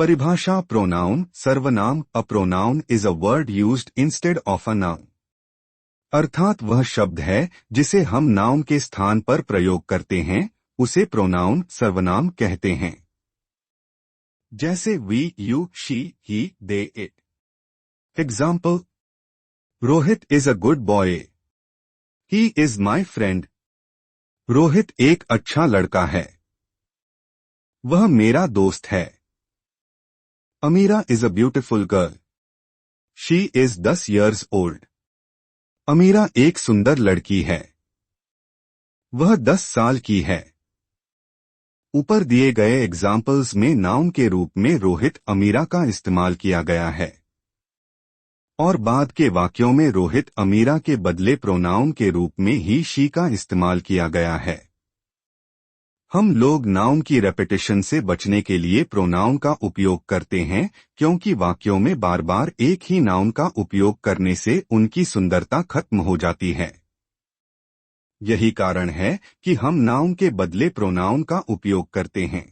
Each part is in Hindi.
परिभाषा प्रोनाउन सर्वनाम a pronoun is a word used instead of a noun. अर्थात वह शब्द है जिसे हम नाउन के स्थान पर प्रयोग करते हैं, उसे प्रोनाउन सर्वनाम कहते हैं। जैसे we, you, she, he, they, it. Example: Rohit is a good boy. He is my friend. Rohit एक अच्छा लड़का है। वह मेरा दोस्त है। Amira is a beautiful girl. She is 10 years old. Amira एक सुंदर लड़की है। वह 10 साल की है। ऊपर दिए गए एग्जाम्पल्स में नाउन के रूप में रोहित, अमीरा का इस्तेमाल किया गया है और बाद के वाक्यों में रोहित, अमीरा के बदले प्रोनाउन के रूप में ही, शी का इस्तेमाल किया गया है। हम लोग नाउन की रेपिटेशन से बचने के लिए प्रोनाउन का उपयोग करते हैं, क्योंकि वाक्यों में बार बार एक ही नाउन का उपयोग करने से उनकी सुंदरता खत्म हो जाती है। यही कारण है कि हम नाउन के बदले प्रोनाउन का उपयोग करते हैं।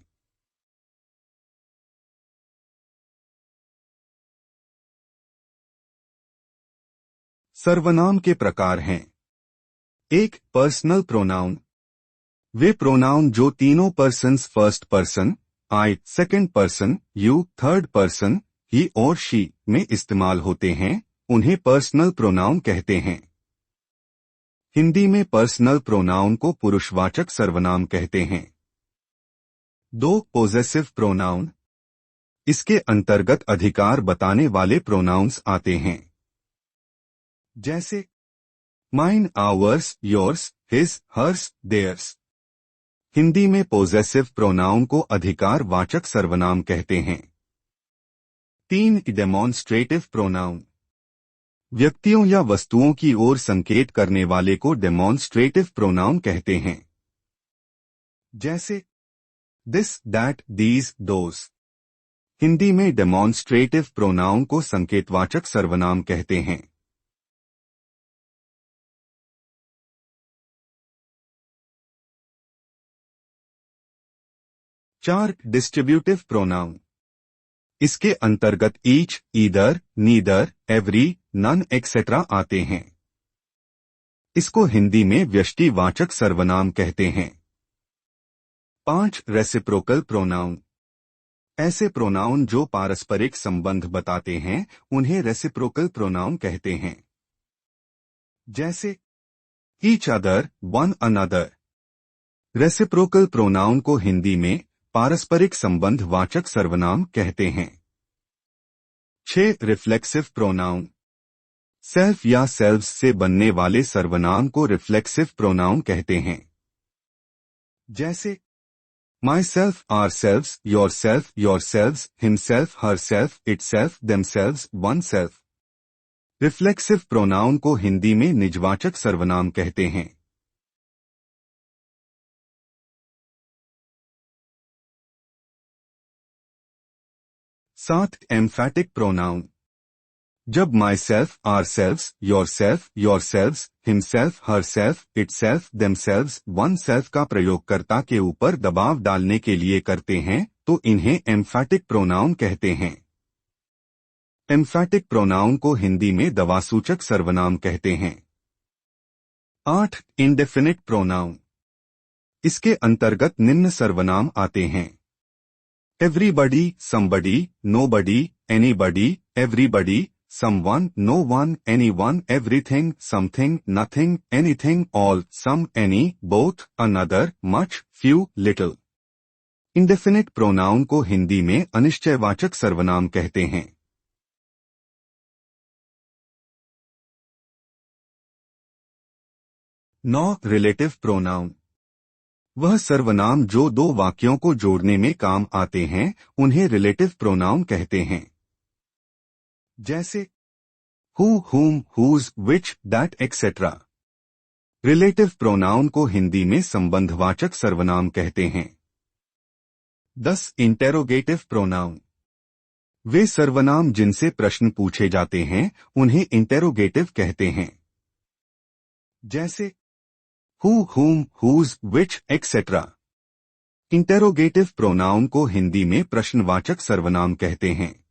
सर्वनाम के प्रकार हैं। 1. Personal pronoun. वे प्रोनाउन जो तीनों persons first person, I second person, you third person, he और शी में इस्तेमाल होते हैं, उन्हें पर्सनल प्रोनाउन कहते हैं। हिंदी में पर्सनल प्रोनाउन को पुरुषवाचक सर्वनाम कहते हैं। 2. Possessive pronoun. इसके अंतर्गत अधिकार बताने वाले प्रोनाउंस आते हैं, जैसे mine, ours, yours, his, hers, theirs. Hindi में पोजेसिव प्रोनाउन को अधिकार वाचक सर्वनाम कहते हैं। 3. Demonstrative pronoun. व्यक्तियों या वस्तुओं की ओर संकेत करने वाले को डेमोन्स्ट्रेटिव प्रोनाउन कहते हैं, जैसे this, that, these, those. Hindi में डेमोन्स्ट्रेटिव प्रोनाउन को संकेतवाचक सर्वनाम कहते हैं। 4. Distributive pronoun. इसके अंतर्गत each, either, neither, every, none etcetera आते हैं। इसको हिंदी में व्यष्टिवाचक सर्वनाम कहते हैं। 5. Reciprocal pronoun. ऐसे प्रोनाउन जो पारस्परिक संबंध बताते हैं, उन्हें रेसिप्रोकल प्रोनाउन कहते हैं, जैसे each other, one another. Reciprocal pronoun को हिंदी में पारस्परिक संबंध वाचक सर्वनाम कहते हैं। 6. Reflexive pronoun. सेल्फ या सेल्व्स से बनने वाले सर्वनाम को रिफ्लेक्सिव प्रोनाउन कहते हैं, जैसे myself, ourselves, yourself, yourselves, himself, herself, itself, themselves, oneself. Reflexive pronoun को हिंदी में निजवाचक सर्वनाम कहते हैं। सात. Emphatic pronoun. जब myself, ourselves, yourselves, himself, herself, itself, themselves, oneself का प्रयोग कर्ता के ऊपर दबाव डालने के लिए करते हैं, तो इन्हें एम्फैटिक प्रोनाउन कहते हैं। एम्फैटिक प्रोनाउन को हिंदी में दवासूचक सर्वनाम कहते हैं। 8. Indefinite pronoun. इसके अंतर्गत निम्न सर्वनाम आते हैं, everybody, somebody, nobody, anybody, everybody, someone, no one, anyone, everything, something, nothing, anything, all, some, any, both, another, much, few, little। Indefinite pronoun को हिंदी में अनिश्चयवाचक सर्वनाम कहते हैं। 9. Relative pronoun. वह सर्वनाम जो दो वाक्यों को जोड़ने में काम आते हैं, उन्हें रिलेटिव प्रोनाउन कहते हैं, जैसे who, whom, whose, which, that, etc। Relative pronoun को हिंदी में संबंधवाचक सर्वनाम कहते हैं। 10. Interrogative pronoun. वे सर्वनाम जिनसे प्रश्न पूछे जाते हैं, उन्हें इंटेरोगेटिव कहते हैं, जैसे who, whom, whose, which, etc। Interrogative pronoun को हिंदी में प्रश्नवाचक सर्वनाम कहते हैं।